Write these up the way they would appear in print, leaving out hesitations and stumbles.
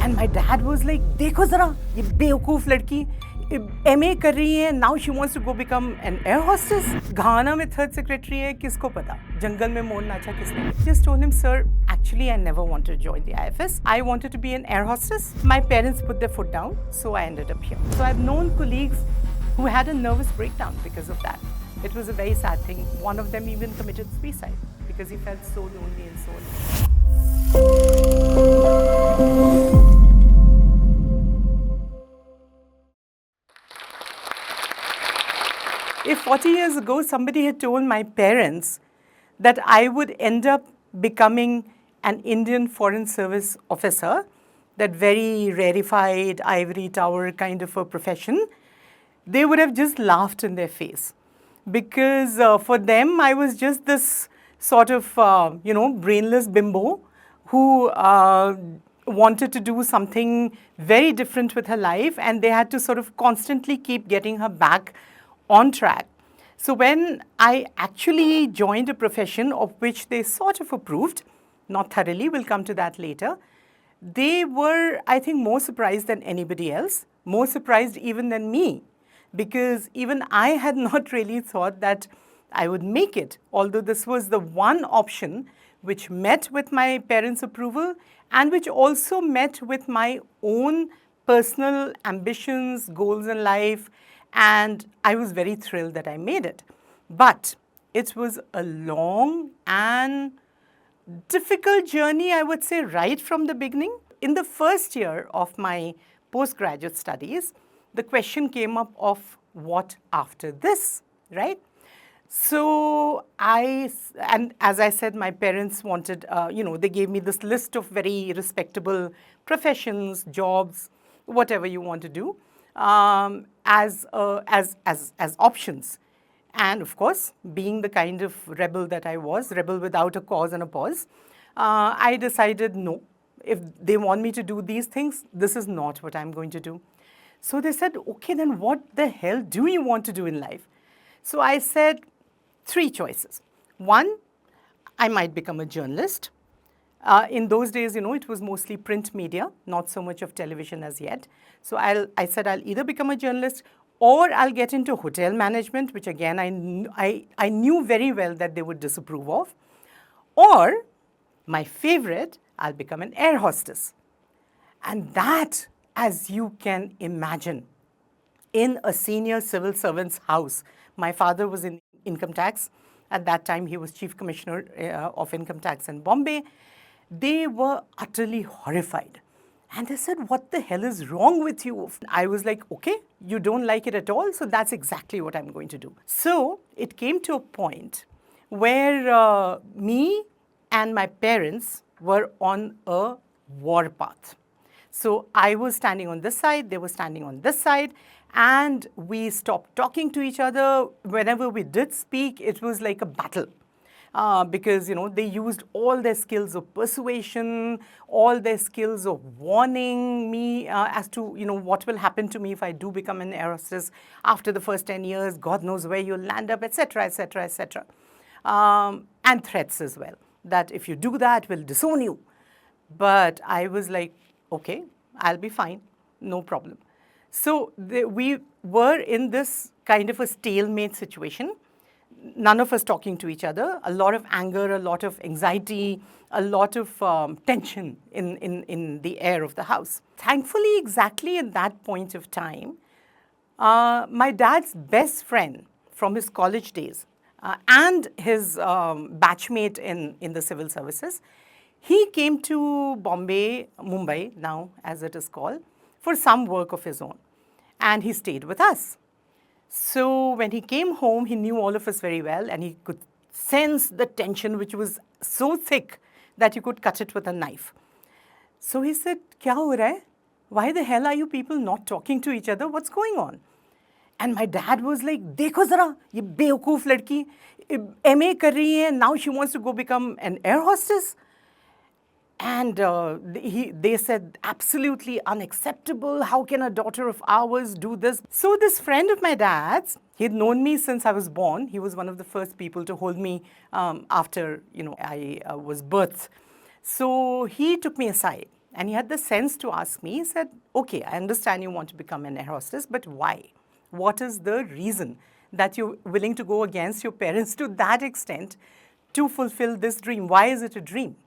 And my dad was like, देखो जरा ये बेवकूफ लड़की MA कर रही है, now she wants to go become an air hostess. घाना में third secretary है, किसको पता? जंगल में मोर नाचा किसने? Just told him, sir, actually I never wanted to join the IFS. I wanted to be an air hostess. My parents put their foot down, so I ended up here. So I've known colleagues who had a nervous breakdown because of that. It was a very sad thing. One of them even committed suicide because he felt so lonely and so alone. If 40 years ago somebody had told my parents that I would end up becoming an Indian Foreign Service officer, that very rarefied ivory tower kind of a profession, they would have just laughed in their face. Because for them, I was just this sort of, brainless bimbo who wanted to do something very different with her life, and they had to sort of constantly keep getting her back on track. So when I actually joined a profession of which they sort of approved, not thoroughly, we'll come to that later, they were, I think, more surprised than anybody else, more surprised even than me, because even I had not really thought that I would make it, although this was the one option which met with my parents' approval and which also met with my own personal ambitions, goals in life, and I was very thrilled that I made it. But it was a long and difficult journey, I would say, right from the beginning. In the first year of my postgraduate studies, the question came up of what after this, right? So and as I said, my parents wanted, they gave me this list of very respectable professions, jobs, whatever you want to do, as options. And of course, being the kind of rebel that I was, rebel without a cause and a pause, I decided no, if they want me to do these things, this is not what I'm going to do. So they said, okay, then what the hell do you want to do in life? So I said, three choices. One, I might become a journalist. In those days, it was mostly print media, not so much of television as yet. So I said I'll either become a journalist or I'll get into hotel management, which again, I knew very well that they would disapprove of. Or, my favorite, I'll become an air hostess. And that, as you can imagine, in a senior civil servant's house. My father was in income tax. At that time, he was chief commissioner of income tax in Bombay. They were utterly horrified. And they said, what the hell is wrong with you? I was like, okay, you don't like it at all, so that's exactly what I'm going to do. So it came to a point where me and my parents were on a war path. So I was standing on this side, they were standing on this side, and we stopped talking to each other. Whenever we did speak, it was like a battle. Because, they used all their skills of persuasion, all their skills of warning me as to, what will happen to me if I do become an air hostess after the first 10 years, God knows where you'll land up, etc., etc., etc. And threats as well, that if you do that, we'll disown you. But I was like, okay, I'll be fine, no problem. So we were in this kind of a stalemate situation. None of us talking to each other, a lot of anger, a lot of anxiety, a lot of tension in the air of the house. Thankfully, exactly at that point of time, my dad's best friend from his college days and his batchmate in the civil services, he came to Mumbai now as it is called, for some work of his own. And he stayed with us. So when he came home, he knew all of us very well, and he could sense the tension, which was so thick that you could cut it with a knife. So he said, "Kya ho raha hai? Why the hell are you people not talking to each other? What's going on?" And my dad was like, "Dekho zara, ye beokoof ladki, MA kar rahi hai, now she wants to go become an air hostess." And they said, absolutely unacceptable. How can a daughter of ours do this? So this friend of my dad's, he'd known me since I was born. He was one of the first people to hold me after, I was birthed. So he took me aside And he had the sense to ask me, he said, okay, I understand you want to become an air hostess, but why? What is the reason that you're willing to go against your parents to that extent to fulfill this dream? Why is it a dream?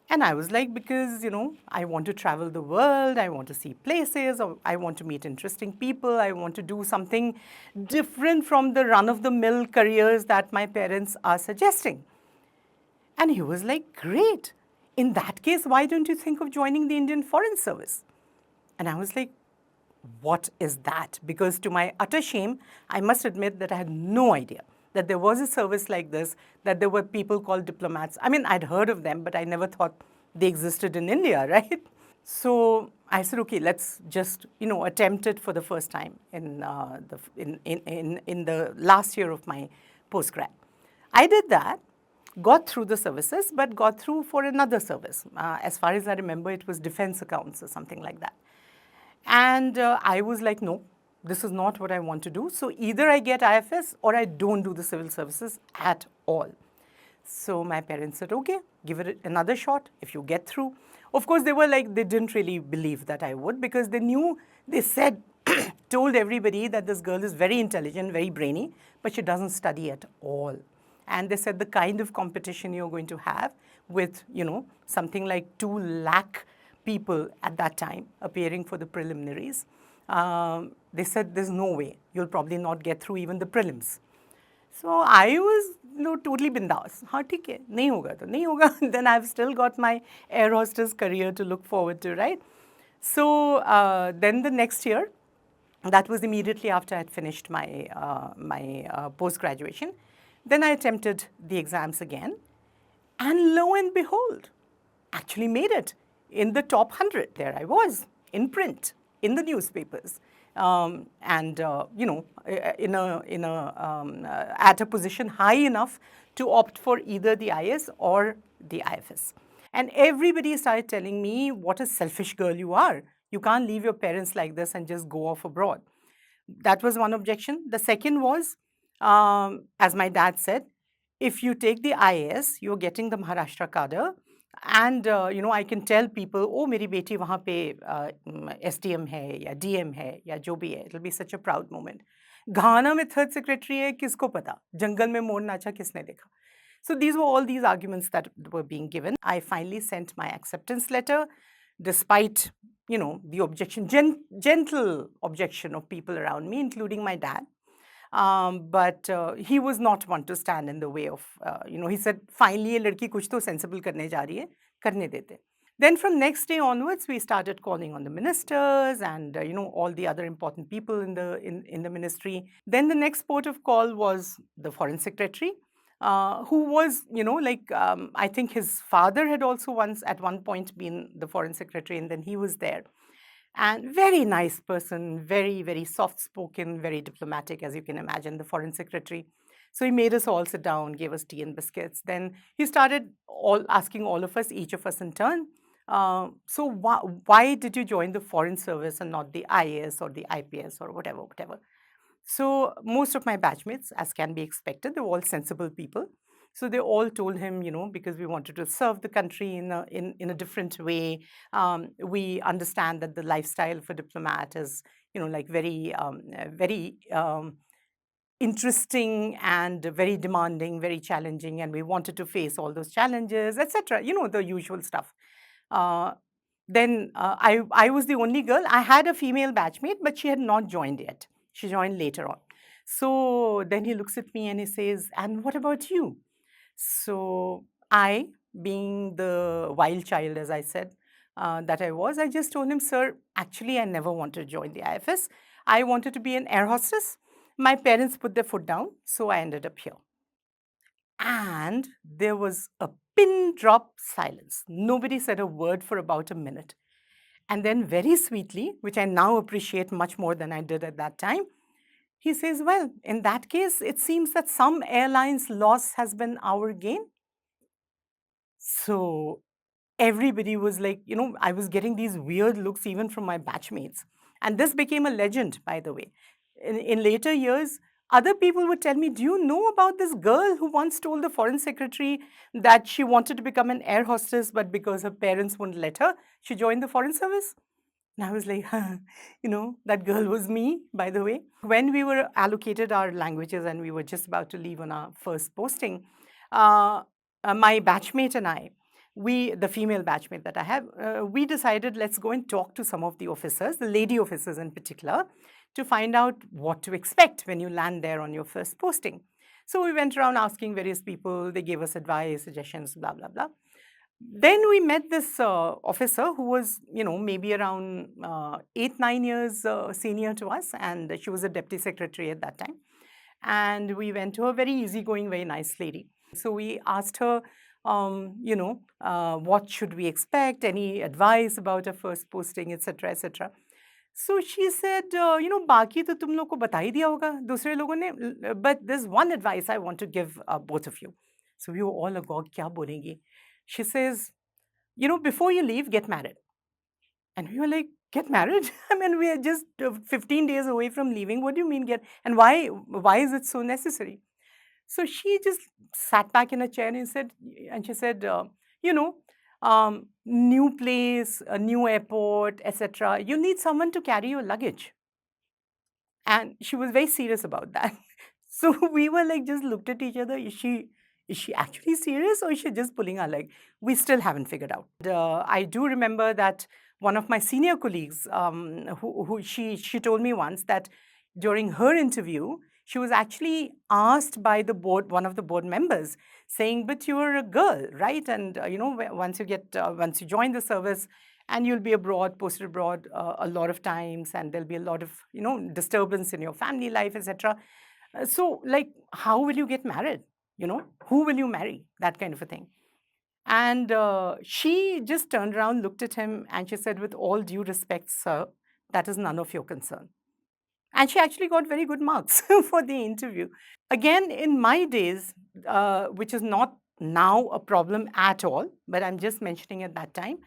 And I was like, because, I want to travel the world, I want to see places, or I want to meet interesting people, I want to do something different from the run of the mill careers that my parents are suggesting. And he was like, great. In that case, why don't you think of joining the Indian Foreign Service? And I was like, what is that? Because to my utter shame, I must admit that I had no idea that there was a service like this, that there were people called diplomats. I mean, I'd heard of them, but I never thought they existed in India, right? So I said, okay, let's just, attempt it for the first time in the last year of my postgrad. I did that, got through the services, but got through for another service. As far as I remember, it was defense accounts or something like that. And I was like, no, this is not what I want to do. So either I get IFS or I don't do the civil services at all. So my parents said, okay, give it another shot if you get through. Of course, they were like, they didn't really believe that I would, because they knew, they said, told everybody that this girl is very intelligent, very brainy, but she doesn't study at all. And they said the kind of competition you're going to have with, something like 2 lakh people at that time appearing for the preliminaries, they said there's no way, you'll probably not get through even the prelims. So I was totally bindas. हाँ ठीक है, नहीं होगा तो नहीं होगा. Then I've still got my air hostess career to look forward to, right? So then the next year, that was immediately after I'd finished my post-graduation. Then I attempted the exams again, and lo and behold, actually made it in the top 100. There I was, in print, in the newspapers, and at a position high enough to opt for either the IS or the IFS. And everybody started telling me, what a selfish girl you are. You can't leave your parents like this and just go off abroad. That was one objection. The second was, as my dad said, if you take the IAS, you're getting the Maharashtra cadre, and I can tell people, oh, मेरी बेटी वहाँ पे SDM है या DM है या जो भी है, it'll be such a proud moment. घाना में third secretary है, किसको पता? जंगल में मोर नाचा किसने देखा? So these were all these arguments that were being given. I finally sent my acceptance letter, despite the objection, gentle objection of people around me, including my dad. But he was not one to stand in the way of, he said, finally, ये लड़की कुछ तो sensible करने जा रही है, करने देते. Then from next day onwards, we started calling on the ministers and, all the other important people in the ministry. Then the next port of call was the foreign secretary, who was, I think his father had also once at one point been the foreign secretary, and then he was there. And very nice person, very, very soft-spoken, very diplomatic, as you can imagine, the foreign secretary. So he made us all sit down, gave us tea and biscuits. Then he started asking all of us, each of us in turn, so why did you join the foreign service and not the IAS or the IPS or whatever? So most of my batchmates, as can be expected, they were all sensible people. So they all told him, because we wanted to serve the country in a different way. We understand that the lifestyle for diplomat is, very interesting and very demanding, very challenging, and we wanted to face all those challenges, etc. The usual stuff. Then I was the only girl. I had a female batchmate, but she had not joined yet. She joined later on. So then he looks at me and he says, and what about you? So I, being the wild child, as I said, that I just told him, sir, actually, I never wanted to join the IFS. I wanted to be an air hostess. My parents put their foot down, so I ended up here. And there was a pin drop silence. Nobody said a word for about a minute. And then very sweetly, which I now appreciate much more than I did at that time, he says, well, in that case, it seems that some airlines' loss has been our gain. So everybody was like, I was getting these weird looks even from my batchmates. And this became a legend, by the way. In later years, Other people would tell me, do you know about this girl who once told the foreign secretary that she wanted to become an air hostess, but because her parents wouldn't let her, she joined the foreign service? And I was like, that girl was me, by the way. When we were allocated our languages and we were just about to leave on our first posting, uh, my batchmate and I, the female batchmate that I have, we decided let's go and talk to some of the officers, the lady officers in particular, to find out what to expect when you land there on your first posting. So we went around asking various people, they gave us advice, suggestions, blah, blah, blah. Then we met this officer who was, maybe around 8, 9 years senior to us, and she was a deputy secretary at that time. And we went to a very easygoing, very nice lady. So we asked her, what should we expect, any advice about a first posting, etc., etc. So she said, बाकी तो तुम लोग को बता ही दिया होगा दूसरे लोगों ने, but there's one advice I want to give both of you. So we were all agog, क्या बोलेंगी? She says, before you leave, get married. And we were like, get married? I mean, we are just 15 days away from leaving. What do you mean get? And why is it so necessary? So she just sat back in a chair and she said, new place, a new airport, etc. You need someone to carry your luggage. And she was very serious about that. So we were like, just looked at each other. Is she actually serious or is she just pulling our leg? We still haven't figured out. I do remember that one of my senior colleagues, she told me once that during her interview, she was actually asked by the board, one of the board members, saying, "But you're a girl, right? And once you join the service, and you'll be abroad, posted abroad a lot of times, and there'll be a lot of disturbance in your family life, etc. So, like, how will you get married? Who will you marry? That kind of a thing." And she just turned around, looked at him, and she said, "With all due respect, sir, that is none of your concern." And she actually got very good marks for the interview. Again, in my days, which is not now a problem at all, but I'm just mentioning at that time,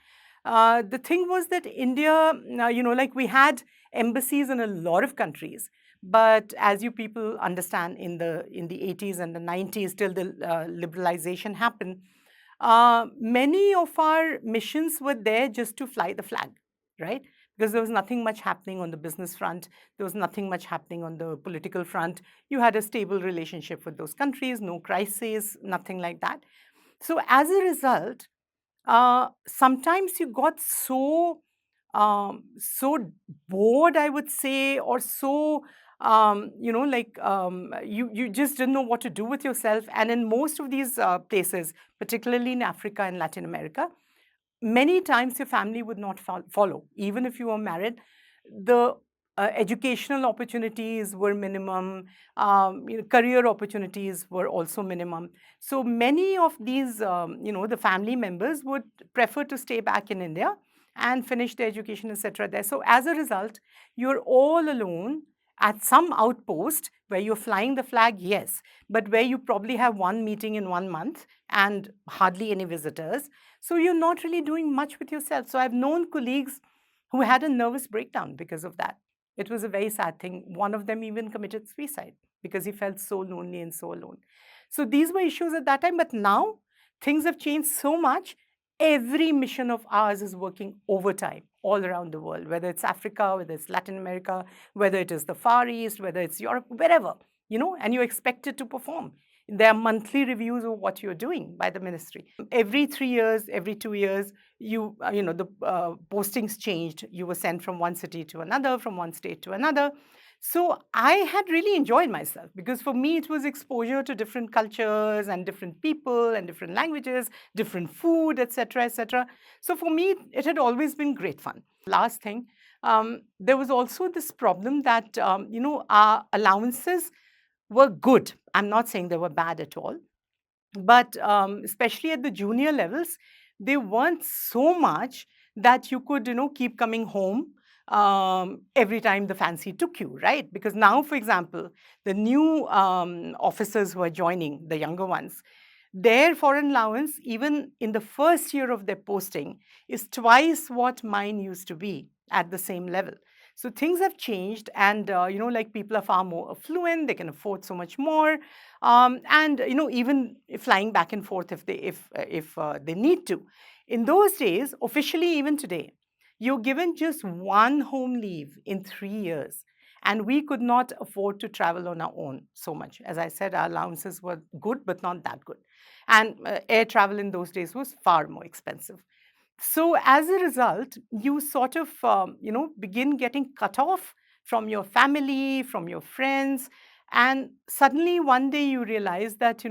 the thing was that India, like we had embassies in a lot of countries, but as you people understand, in the 80s and the 90s, till the liberalization happened, many of our missions were there just to fly the flag, right? Because there was nothing much happening on the business front. There was nothing much happening on the political front. You had a stable relationship with those countries, no crises, nothing like that. So as a result, sometimes you got so bored, I would say, or so you just didn't know what to do with yourself. And in most of these places, particularly in Africa and Latin America, many times your family would not follow. Even if you were married, the educational opportunities were minimum, career opportunities were also minimum. So many of these, the family members would prefer to stay back in India and finish their education, etc. there. So as a result, you're all alone at some outpost where you're flying the flag, yes, but where you probably have one meeting in 1 month and hardly any visitors. So you're not really doing much with yourself. So I've known colleagues who had a nervous breakdown because of that. It was a very sad thing. One of them even committed suicide because he felt so lonely and so alone. So these were issues at that time, but now things have changed so much. Every mission of ours is working overtime all around the world, whether it's Africa, whether it's Latin America, whether it is the Far East, whether it's Europe, wherever, and you're expected to perform. There are monthly reviews of what you're doing by the ministry. Every 3 years, every 2 years, the postings changed. You were sent from one city to another, from one state to another. So I had really enjoyed myself because for me it was exposure to different cultures and different people and different languages, different food, etc., etc. So for me it had always been great fun. Last thing, there was also this problem that our allowances were good. I'm not saying they were bad at all, but especially at the junior levels, they weren't so much that you could keep coming home every time the fancy took you, right? Because now, for example, the new officers who are joining, the younger ones, their foreign allowance, even in the first year of their posting, is twice what mine used to be at the same level. So things have changed, and like people are far more affluent. They can afford so much more, and even flying back and forth if they need to. In those days, officially, even today, you're given just one home leave in 3 years. And we could not afford to travel on our own so much. As I said, our allowances were good, but not that good. And air travel in those days was far more expensive. So as a result, you sort of, begin getting cut off from your family, from your friends. And suddenly one day you realize that,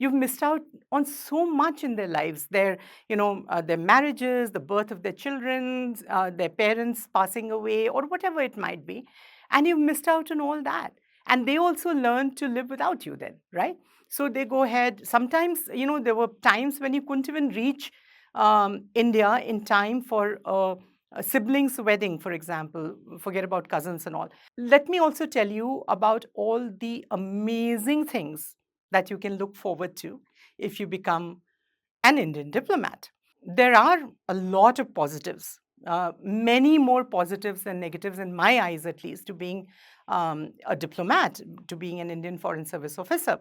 you've missed out on so much in their lives, their marriages, the birth of their children, their parents passing away, or whatever it might be. And you've missed out on all that. And they also learn to live without you then, right? So they go ahead. Sometimes, there were times when you couldn't even reach India in time for a sibling's wedding, for example. Forget about cousins and all. Let me also tell you about all the amazing things that you can look forward to if you become an Indian diplomat. There are a lot of positives, many more positives than negatives, in my eyes at least, to being a diplomat, to being an Indian Foreign Service officer.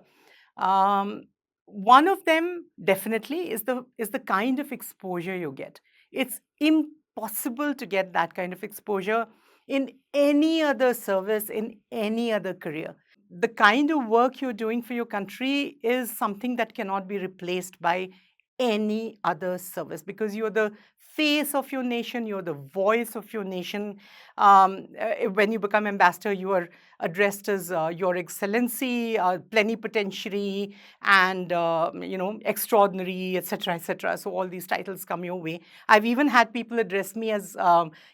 Um, One of them definitely is the kind of exposure you get. It's impossible to get that kind of exposure in any other service, in any other career. The kind of work you're doing for your country is something that cannot be replaced by any other service, because you're the face of your nation, you're the voice of your nation. When you become ambassador, you are addressed as Your Excellency, plenipotentiary, and extraordinary, etc., etc. So all these titles come your way. I've even had people address me as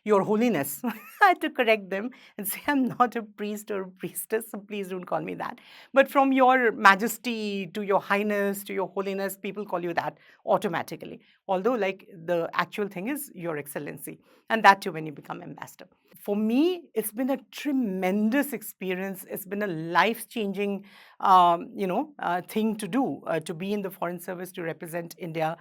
Your Holiness. I had to correct them and say I'm not a priest or a priestess, so please don't call me that. But from Your Majesty to Your Highness to Your Holiness, people call you that automatically. Although, like, the actual thing is Your Excellency, and that too when you become ambassador. For me, it's been a tremendous experience. It's been a life-changing, thing to do, to be in the Foreign Service, to represent India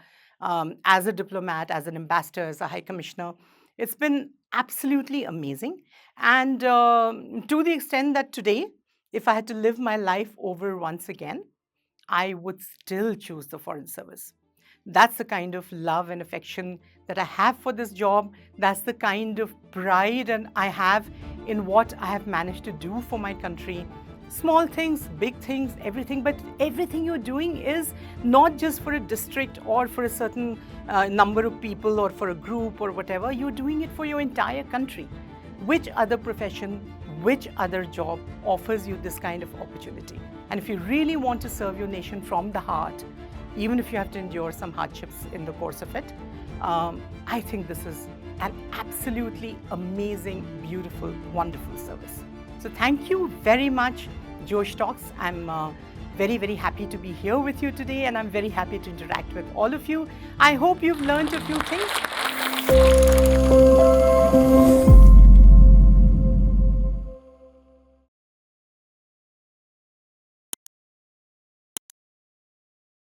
as a diplomat, as an ambassador, as a high commissioner. It's been absolutely amazing. And to the extent that today, if I had to live my life over once again, I would still choose the Foreign Service. That's the kind of love and affection that I have for this job. That's the kind of pride and I have in what I have managed to do for my country. Small things, big things, everything, but everything you're doing is not just for a district or for a certain number of people or for a group or whatever. You're doing it for your entire country. Which other profession, which other job offers you this kind of opportunity? And if you really want to serve your nation from the heart, even if you have to endure some hardships in the course of it, I think this is an absolutely amazing, beautiful, wonderful service. So thank you very much, Josh Talks. I'm very, very happy to be here with you today, and I'm very happy to interact with all of you. I hope you've learned a few things.